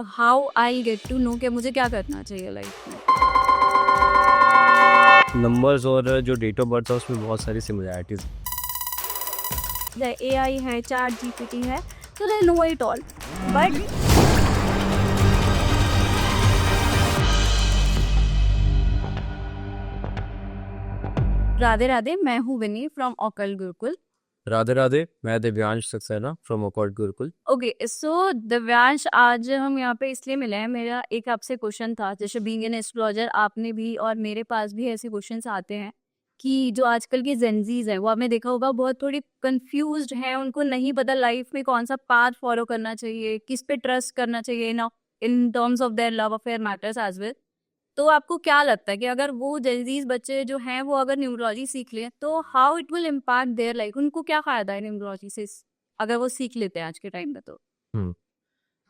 How I get to know कि मुझे क्या करना चाहिए लाइफ में। नंबर्स और जो डेट ऑफ बर्थ है उसमें बहुत सारी सिमिलैरिटीज। AI है, चैट GPT है, तो they know it all. But Radhe Radhe, मैं हूँ विनी फ्रॉम ऑकल गुरुकुल। राधे राधे, मैं Divyansh Saxena from Accord Gurukul. Okay, so Divyansh, आज हम यहाँ पे इसलिए मिले हैं। मेरा एक आपसे क्वेश्चन था, जैसे बीइंग एन एस्ट्रोलॉजर आपने भी और मेरे पास भी ऐसे क्वेश्चंस आते हैं कि जो आजकल की जेनजीज हैं वो आपने देखा होगा बहुत थोड़ी कंफ्यूज्ड हैं। उनको नहीं पता लाइफ में कौन सा पाथ फॉलो करना चाहिए, किस पे ट्रस्ट करना चाहिए ना, in terms of their love affair matters as well. तो आपको क्या लगता है कि अगर वो जेनजीज बच्चे जो हैं वो अगर न्यूमरोलॉजी सीख लें तो how it will impact their life, उनको क्या फायदा है न्यूमरोलॉजी से अगर वो सीख लेते हैं आज के टाइम में? तो हम्म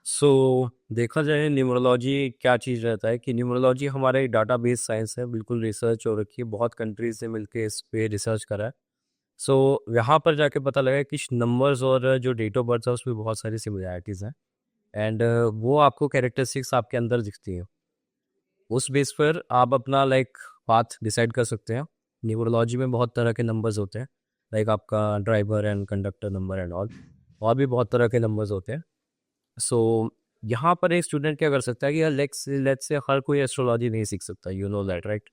सो देखा जाए न्यूमरोलॉजी क्या चीज़ रहता है कि न्यूमरोलॉजी हमारा एक डाटाबेस साइंस है, बिल्कुल रिसर्च हो रखी है, बहुत कंट्रीज से मिलके इस पे रिसर्च करा है। सो यहाँ पर जाके पता लगा कि नंबर्स और जो डेट ऑफ बर्थ है उसमें बहुत सारी सिमिलैरिटीज़ हैं। एंड वो आपको कैरेक्टरिस्टिक्स आपके अंदर दिखती हैं। उस बेस पर आप अपना पाथ डिसाइड कर सकते हैं। न्यूमरोलॉजी में बहुत तरह के नंबर्स होते हैं, लाइक आपका driver and conductor number and all, और भी बहुत तरह के नंबर्स होते हैं। सो यहाँ पर एक स्टूडेंट क्या कर सकता है कि लेट्स से हर कोई एस्ट्रोलॉजी नहीं सीख सकता, यू नो दैट राइट।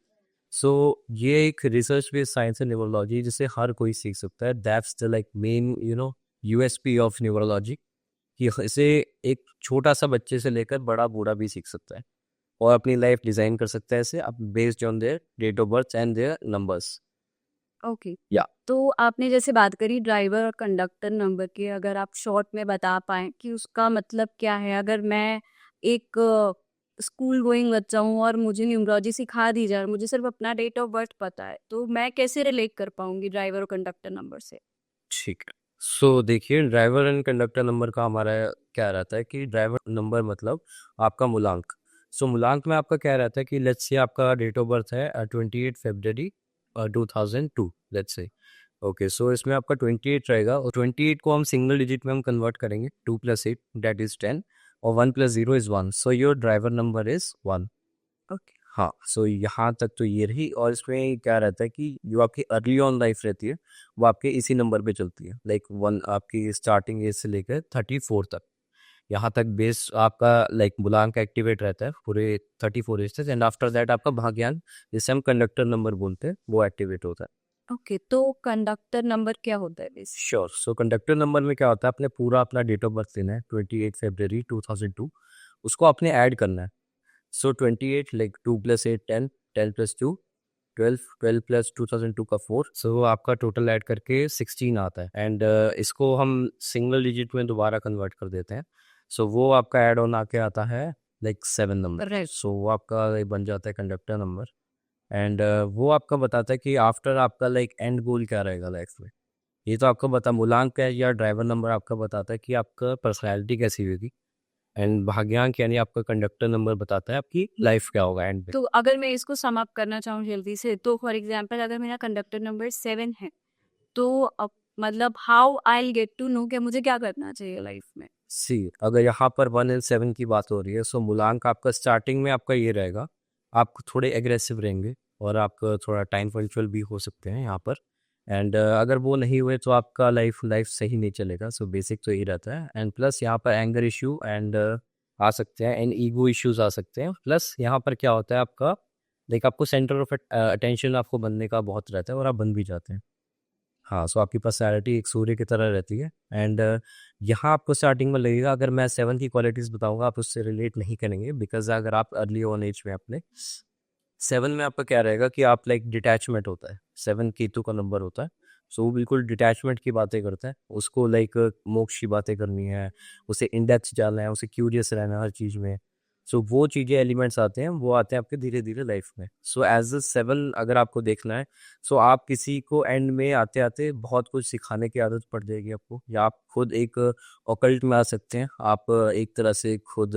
सो ये एक रिसर्च बेस्ड साइंस है न्यूमरोलॉजी, जिसे हर कोई सीख सकता है। That's the main USP of numerology, कि इसे एक छोटा सा बच्चे से लेकर बड़ा बूढ़ा भी सीख सकता है और अपनी लाइफ डिजाइन कर सकता है इसे अब based on their date of birth and their numbers. Okay, या तो आपने जैसे बात करी ड्राइवर और कंडक्टर नंबर की, अगर आप शॉर्ट में बता पाएं कि उसका मतलब क्या है। अगर मैं एक स्कूल गोइंग बच्चा हूँ और मुझे न्यूमरोलॉजी सिखा दी जाए और मुझे सिर्फ अपना डेट ऑफ बर्थ पता है, तो मैं कैसे रिलेट कर पाऊंगी ड्राइवर और कंडक्टर नंबर से? ठीक है। सो देखिए, ड्राइवर एंड कंडक्टर नंबर का हमारा क्या रहता है कि ड्राइवर नंबर मतलब आपका मूलांक। सो मूलांक में आपका क्या रहता है कि लेट्स से आपका डेट ऑफ बर्थ है 28 फरवरी 2002, लेट्स से। ओके, सो इसमें आपका 28 रहेगा और 28 को हम सिंगल डिजिट में हम कन्वर्ट करेंगे। 2 + 8 दैट इज 10 और 1 + 0 is 1, so your driver number is 1। Okay, हाँ, सो यहाँ तक तो ये रही। और इसमें क्या रहता है कि जो आपकी अर्ली ऑन लाइफ रहती है वो आपके इसी नंबर पे चलती है, 1 आपकी स्टार्टिंग एज से लेकर 34 तक। यहाँ तक बेस आपका बुलांक एक्टिवेट रहता है पूरे 34 एज तक, एंड आफ्टर दैट आपका भाग्यांक, जिसे हम कंडक्टर नंबर बोलते हैं, वो एक्टिवेट होता है। ओके, तो कंडक्टर नंबर क्या होता है बेसिक? श्योर। सो कंडक्टर नंबर में क्या होता है, अपने पूरा अपना डेट ऑफ बर्थ लेना है 28 फरवरी 2002, उसको आपने ऐड करना है। सो 28 2 + 8 10, 10 + 2 12, 12 + 2002 का 4, सो आपका टोटल ऐड करके 16 आता है। एंड इसको हम सिंगल डिजिट में दोबारा कन्वर्ट कर देते हैं। सो वो आपका ऐड ऑन आके आता है 7 नंबर। राइट। सो वो आपका बन जाता है कंडक्टर नंबर। एंड वो आपका बताता है कि आफ्टर आपका एंड गोल क्या रहेगा लाइफ में। ये तो आपको बता, मूलांक है या ड्राइवर नंबर आपका बताता है कि आपका पर्सनैलिटी कैसी होगी। एंड भाग्यांक यानी आपका कंडक्टर नंबर बताता है आपकी लाइफ क्या होगा एंड में। तो अगर मैं इसको सम अप करना चाहूँ जल्दी से, तो फॉर एग्जांपल अगर मेरा कंडक्टर नंबर 7 है, तो अब मतलब how I get to know कि मुझे क्या करना चाहिए लाइफ में? सी, अगर यहाँ पर 1 और 7 की बात हो रही है, सो मूलांक आपका स्टार्टिंग में आपका ये रहेगा, आप थोड़े एग्रेसिव रहेंगे और आप थोड़ा टाइम पंक्चुअल भी हो सकते हैं यहाँ पर। एंड अगर वो नहीं हुए तो आपका लाइफ लाइफ सही नहीं चलेगा। सो बेसिक तो यही रहता है। एंड प्लस यहाँ पर एंगर इशू एंड आ सकते हैं, एंड ईगो इश्यूज आ सकते हैं। प्लस यहाँ पर क्या होता है आपका, आपको सेंटर ऑफ अटेंशन आपको बनने का बहुत रहता है और आप बन भी जाते हैं। हाँ, सो आपकी पर्सनैलिटी एक सूर्य की तरह रहती है। एंड यहाँ आपको स्टार्टिंग में लगेगा, अगर मैं 7 की क्वालिटीज़ बताऊंगा आप उससे रिलेट नहीं करेंगे, बिकॉज अगर आप अर्ली ऑन एज में अपने 7 में आपका क्या रहेगा कि आप डिटैचमेंट होता है। 7 केतु का नंबर होता है। सो वो बिल्कुल डिटैचमेंट की बातें करता है, उसको मोक्ष की बातें करनी है, उसे इन डेप्थ जाना है, उसे क्यूरियस रहना है हर चीज़ में। सो वो चीज़ें एलिमेंट्स आते हैं, वो आते हैं आपके धीरे धीरे लाइफ में। सो एज अ 7 अगर आपको देखना है, सो आप किसी को एंड में आते आते बहुत कुछ सिखाने की आदत पड़ जाएगी आपको, या आप खुद एक ऑकल्ट में आ सकते हैं। आप एक तरह से खुद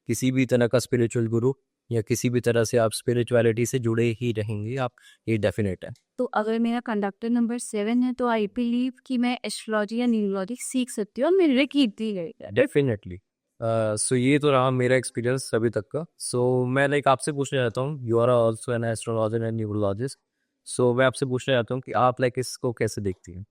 किसी भी तरह का स्पिरिचुअल गुरु या किसी भी तरह से आप स्पिरिचुअलिटी से जुड़े ही रहेंगे आप, ये डेफिनेट है। तो अगर मेरा कंडक्टर नंबर 7 है तो आई बिलीव कि मैं एस्ट्रोलॉजी या न्यूमरोलॉजी सीख सकती हूँ और मेरे लिए कीर्ति गई है। डेफिनेटली। सो ये तो रहा मेरा एक्सपीरियंस अभी तक का। सो मैं लाइक आपसे पूछना चाहता हूँ, you are also an astrologer and numerologist, so मैं आपसे पूछना चाहता हूँ कि आप लाइक इसको कैसे देखती हैं?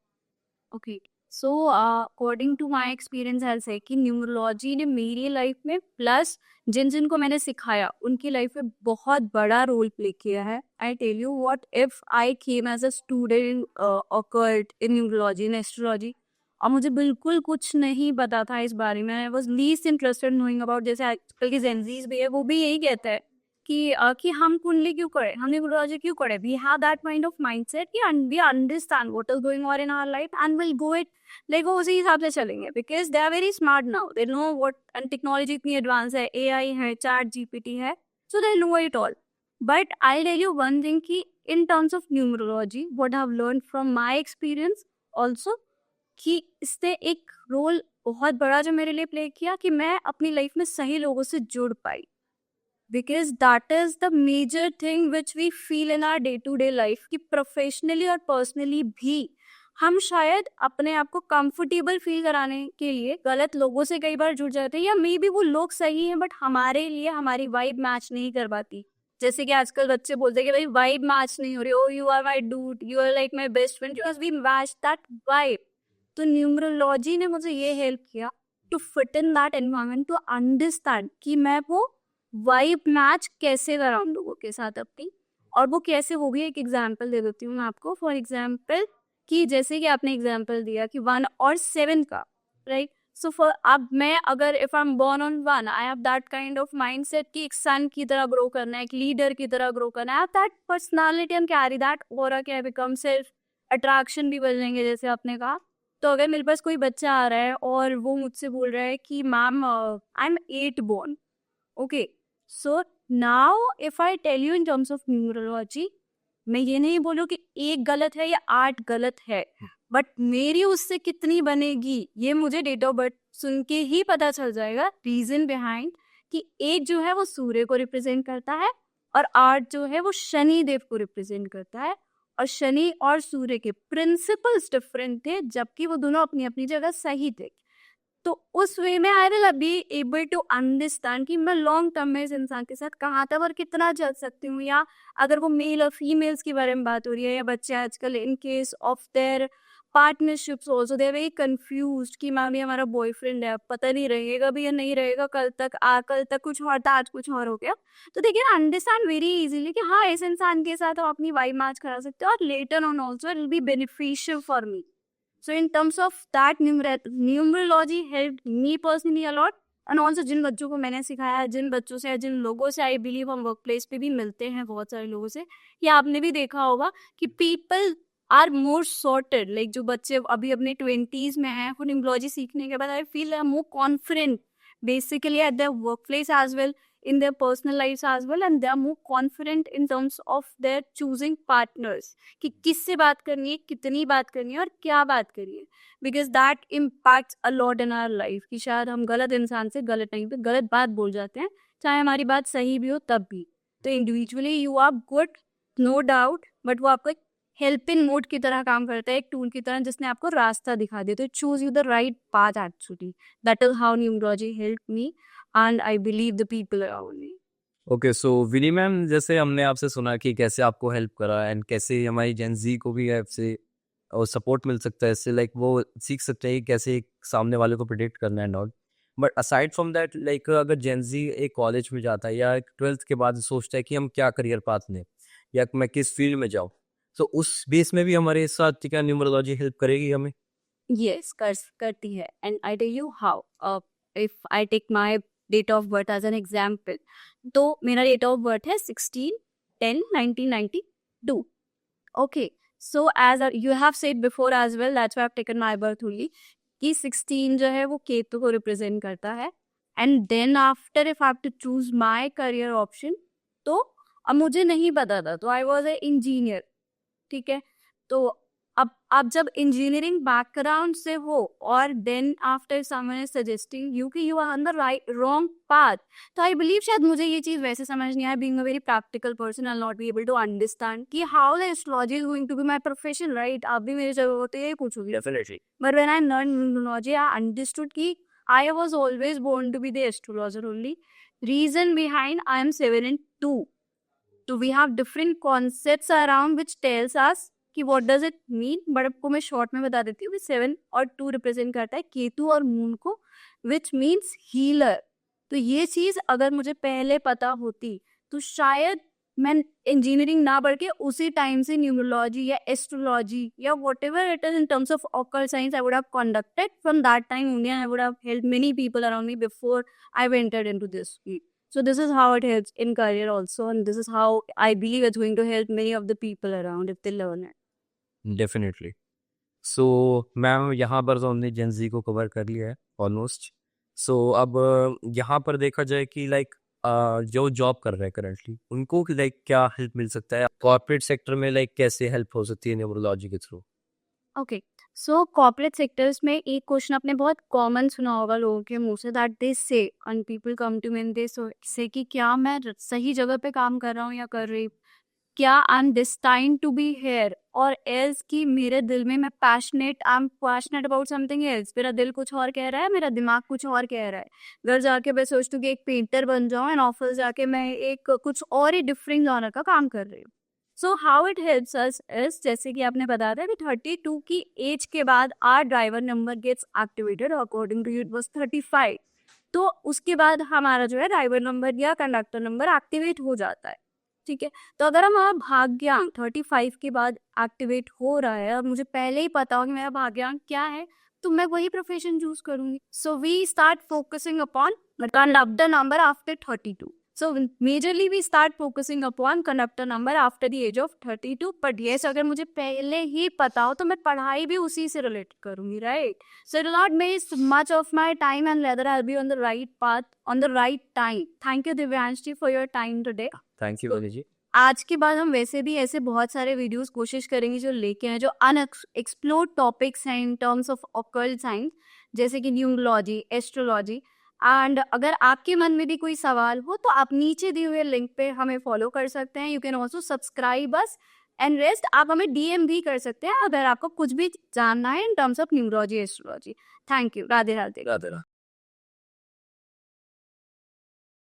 Okay, so according to my experience ऐसा है कि न्यूमरोलॉजी ने मेरी लाइफ में प्लस जिन जिनको मैंने सिखाया उनकी लाइफ में बहुत बड़ा रोल प्ले किया है। I tell you what, if I came as a student in occult in numerology in astrology, और मुझे बिल्कुल कुछ नहीं पता था इस बारे में, I was least interested knowing about, जैसे आजकल के जेनजीज भी है वो भी यही कहता है कि हम कुंडली क्यों करें, हम न्यूमरोलॉजी क्यों करें। We have that kind of mindset कि we understand what is going on in our life and will go it, like वो उसी हिसाब से चलेंगे, because they are very smart now, they know what, and technology इतनी advance है, AI है, chat GPT है, so they know it all. But I tell you one thing कि in terms of numerology what I have learn from my experience also, कि इसने एक role बहुत बड़ा जो मेरे लिए प्ले किया कि मैं अपनी लाइफ में सही लोगों से जुड़ पाई, because that is the major thing which we feel in our day to day life, कि प्रोफेशनली और पर्सनली भी हम शायद अपने आप को कंफर्टेबल फील कराने के लिए गलत लोगों से कई बार जुड़ जाते हैं, या मे बी वो लोग सही हैं बट हमारे लिए हमारी वाइब मैच नहीं कर पाती। जैसे कि आजकल बच्चे बोलते हैं कि भाई वाइब मैच नहीं हो रही, oh you are my dude, you are like my best friend, because we match that vibe. तो न्यूमरोलॉजी ने मुझे ये हेल्प किया to fit in that environment, to understand कि मैं वो वाइब मैच कैसे कराऊं लोगों के साथ अपनी, और वो कैसे होगी। एक एग्जांपल दे देती हूँ मैं आपको, फॉर एग्जांपल कि जैसे कि आपने एग्जांपल दिया कि 1 और 7 का, राइट। सो फॉर अब मैं अगर if I am born on 1, I have that kind of mindset कि एक सन की तरह ग्रो करना है, एक लीडर की तरह ग्रो करना है, आई have that personality and carry that aura, क्या बिकम सेल्फ अट्रैक्शन भी बढ़ जाएंगे जैसे आपने कहा। तो अगर मेरे पास कोई बच्चा आ रहा है और वो मुझसे बोल रहा है कि ma'am I am 8 born, okay, so now if I tell you in terms of numerology, मैं ये नहीं बोलूँ कि 1 गलत है या 8 गलत है, बट मेरी उससे कितनी बनेगी ये मुझे डेट ऑफ बर्थ सुन के ही पता चल जाएगा। रीजन बिहाइंड कि 1 जो है वो सूर्य को रिप्रेजेंट करता है और 8 जो है वो शनि देव को रिप्रेजेंट करता है, और शनि और सूर्य के प्रिंसिपल्स डिफरेंट थे जबकि वो दोनों अपनी अपनी जगह सही थे। तो उस वे में I will be able to understand कि मैं लॉन्ग टर्म में इस इंसान के साथ कहाँ तक और कितना चल सकती हूँ, या अगर वो मेल और फीमेल्स के बारे में बात हो रही है, या बच्चे आजकल in case of their partnerships also they are very confused कि मैम ये हमारा बॉयफ्रेंड है, अब पता नहीं रहेगा भी या नहीं रहेगा, कल तक कुछ और था, आज कुछ और हो गया। तो देखिए अंडरस्टैंड वेरी इजीली कि हाँ इस इंसान के साथ हम अपनी वाइब मैच करा सकते हैं, और later on also it will be beneficial for me. So in terms of that, numerology helped me personally a lot, and also जिन बच्चों को मैंने सिखाया, जिन बच्चों से, जिन लोगों से आई बिलीव हम वर्क प्लेस पे भी मिलते हैं बहुत सारे लोगों से, या आपने भी देखा होगा कि people are more sorted, like जो बच्चे अभी अपने 20s में हैं, वो न्यूमरोलॉजी सीखने के बाद I feel I am more confident basically at their workplace as well, in their personal lives as well, and they are more confident in terms of their choosing partners कि किससे बात करनी है, कितनी बात करनी है और क्या बात करनी है, because that impacts a lot in our life कि शायद हम गलत इंसान से गलत टाइम पे गलत बात बोल जाते हैं, चाहे हमारी बात सही भी हो तब भी। तो individually you are good, no doubt, but वो आपको एक हेल्पिंग मोड की तरह काम करता है, एक टूल की तरह जिसने आपको रास्ता दिखा दिया, तो choose you the right path actually. That is how numerology help me and I believe the people around me. Okay, so Vini ma'am, जैसे हमने आपसे सुना कि कैसे आपको हेल्प करा एंड कैसे हमारी जेन जी को भी आपसे और सपोर्ट मिल सकता है इससे, लाइक वो सीख सकते हैं कि कैसे एक सामने वाले को प्रिडिक्ट करना है not. But aside from that, like अगर जेन जी एक कॉलेज में जाता है या 12th के बाद सोचता है कि हम क्या करियर पाथ लें या मैं किस फील्ड में जाऊँ, तो उस बेस में भी हमारे साथ क्या न्यूमरोलॉजी हेल्प करेगी हमें? यस, करती है, and I tell you how. If I take my date of birth as an example, तो मेरा डेट ऑफ बर्थ है 16/10/1992। Okay, so as you have said before as well, that's why I have taken my birth only, कि 16 जो है वो केतु को represent करता है। And then after if I have to choose my career option, तो अब मुझे नहीं पता था, तो आई वाज ए इंजीनियर, ठीक है। तो अब जब इंजीनियरिंग बैकग्राउंड से हो और then after someone is suggesting you कि you are on the right wrong path, तो आई बिलीव शायद मुझे ये चीज वैसे समझ नहीं आया, being a very practical person I not be able to understand कि how the astrology is going to be my profession, right. आप भी मेरी जगह होते यही पूछोगे definitely, but when I learn numerology I understood कि I was always born to be the astrologer only. Reason behind I am 7 and 2. So we have different concepts around which tells us कि what does it mean. But आपको मैं short में बता देती हूँ कि 7 और 2 रिप्रेजेंट करता है केतु और मून को, विच मीन्स हीलर. तो ये चीज अगर मुझे पहले पता होती तो शायद मैं इंजीनियरिंग ना पढ़ के उसी टाइम से न्यूमरोलॉजी या एस्ट्रोलॉजी या whatever it is in terms of occult science I would have conducted from that time only. I would have helped many people around me before I vented into this field. So this is how it helps in career also, and this is how I believe it's going to help many of the people around if they learn it. Definitely. So ma'am यहाँ पर तो हमने जेन जी को cover कर लिया है almost. सो अब यहाँ पर देखा जाए कि लाइक जो जॉब कर रहे हैं करंटली उनको लाइक क्या हेल्प मिल सकता है कॉर्पोरेट सेक्टर में, लाइक कैसे हेल्प हो सकती है न्यूमरोलॉजी के थ्रू. ओके, सो कॉर्पोरेट सेक्टर्स में एक क्वेश्चन आपने बहुत कॉमन सुना होगा लोगों के मुंह से, that they say and people come to me and they say कि क्या मैं सही जगह पे काम कर रहा हूँ या कर रही, क्या I am destined to be here, और एल्स कि मेरे दिल में मैं I am passionate about something else. मेरा दिल कुछ और कह रहा है, मेरा दिमाग कुछ और कह रहा है. घर जाके मैं सोचती हूँ कि एक पेंटर बन जाऊँ एंड ऑफिस जाके मैं एक कुछ और ही डिफरेंट जॉनर का काम कर रही हूँ. So how it helps us is, जैसे कि आपने बताया था कि 32 की एज के बाद our driver number gets activated, according to you it was 35. तो उसके बाद हमारा जो है ड्राइवर नंबर या कंडक्टर नंबर एक्टिवेट हो जाता है. ठीक है, तो अगर हमारा भाग्यांक 35 के बाद एक्टिवेट हो रहा है और मुझे पहले ही पता हो कि मेरा भाग्यांक क्या है, तो मैं वही प्रोफेशन चूज करूंगी. So we start focusing upon conductor number after 32. So majorly we start focusing upon conductor number after the age of 32. But yes, अगर मुझे पहले ही पता हो तो मैं पढ़ाई भी उसी से रिलेट करूंगी, right? So it will not waste much of my time and rather I'll be on the right path on the right time. Thank you Divyanshi for your time today. Thank you वनी जी. आज के बाद हम वैसे भी ऐसे बहुत सारे videos कोशिश करेंगे जो लेके हैं, जो अनएक्सप्लोर्ड टॉपिक्स हैं इन टर्म्स ऑफ ऑकल्ट साइंस, जैसे कि न्यूमरोलॉजी, एस्ट्रोलॉजी. एंड अगर आपके मन में भी कोई सवाल हो तो आप नीचे दिए हुए लिंक पे हमें फॉलो कर सकते हैं. You can also subscribe us and rest आप हमें डीएम भी कर सकते हैं अगर आपको कुछ भी जानना है इन terms of numerology, astrology. Thank you. Radhe Radhe. Radhe Radhe.